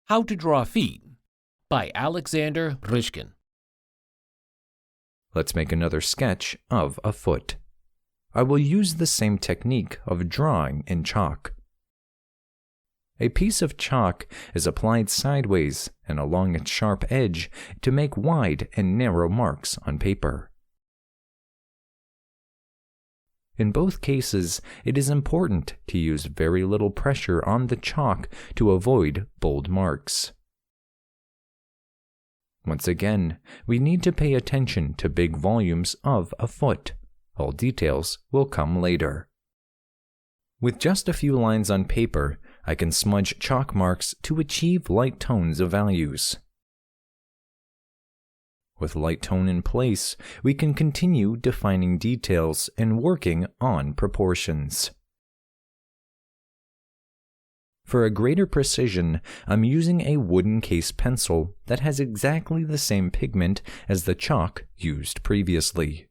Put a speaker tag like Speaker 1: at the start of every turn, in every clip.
Speaker 1: How to Draw Feet by Alexander Rishkin.
Speaker 2: Let's make another sketch of a foot. I will use the same technique of drawing in chalk. A piece of chalk is applied sideways and along its sharp edge to make wide and narrow marks on paper. In both cases, it is important to use very little pressure on the chalk to avoid bold marks. Once again, we need to pay attention to big volumes of a foot. All details will come later. With just a few lines on paper, I can smudge chalk marks to achieve light tones of values. With light tone in place, we can continue defining details and working on proportions. For a greater precision, I'm using a wooden case pencil that has exactly the same pigment as the chalk used previously.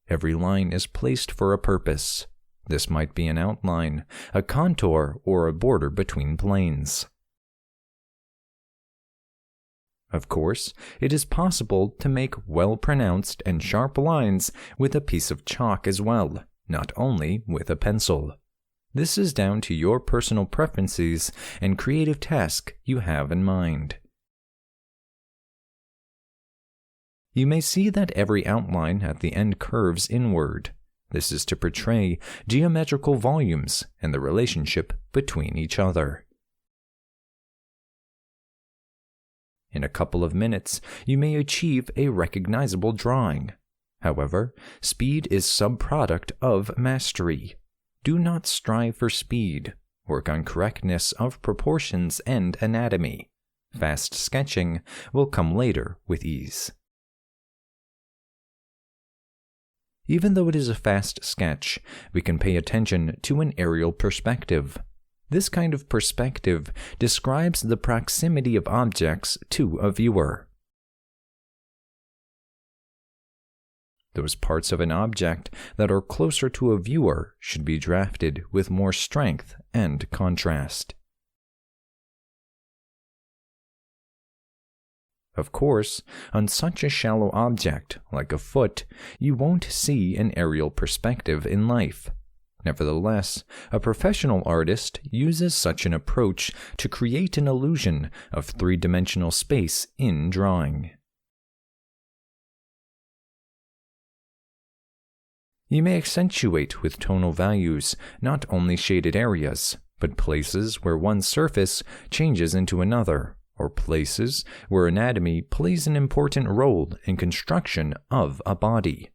Speaker 2: Every line is placed for a purpose. This might be an outline, a contour, or a border between planes. Of course, it is possible to make well-pronounced and sharp lines with a piece of chalk as well, not only with a pencil. This is down to your personal preferences and creative task you have in mind. You may see that every outline at the end curves inward. This is to portray geometrical volumes and the relationship between each other. In a couple of minutes, you may achieve a recognizable drawing. However, speed is subproduct of mastery. Do not strive for speed. Work on correctness of proportions and anatomy. Fast sketching will come later with ease. Even though it is a fast sketch, we can pay attention to an aerial perspective. This kind of perspective describes the proximity of objects to a viewer. Those parts of an object that are closer to a viewer should be drafted with more strength and contrast. Of course, on such a shallow object like a foot, you won't see an aerial perspective in life. Nevertheless, a professional artist uses such an approach to create an illusion of three-dimensional space in drawing. You may accentuate with tonal values not only shaded areas, but places where one surface changes into another, or places where anatomy plays an important role in construction of a body.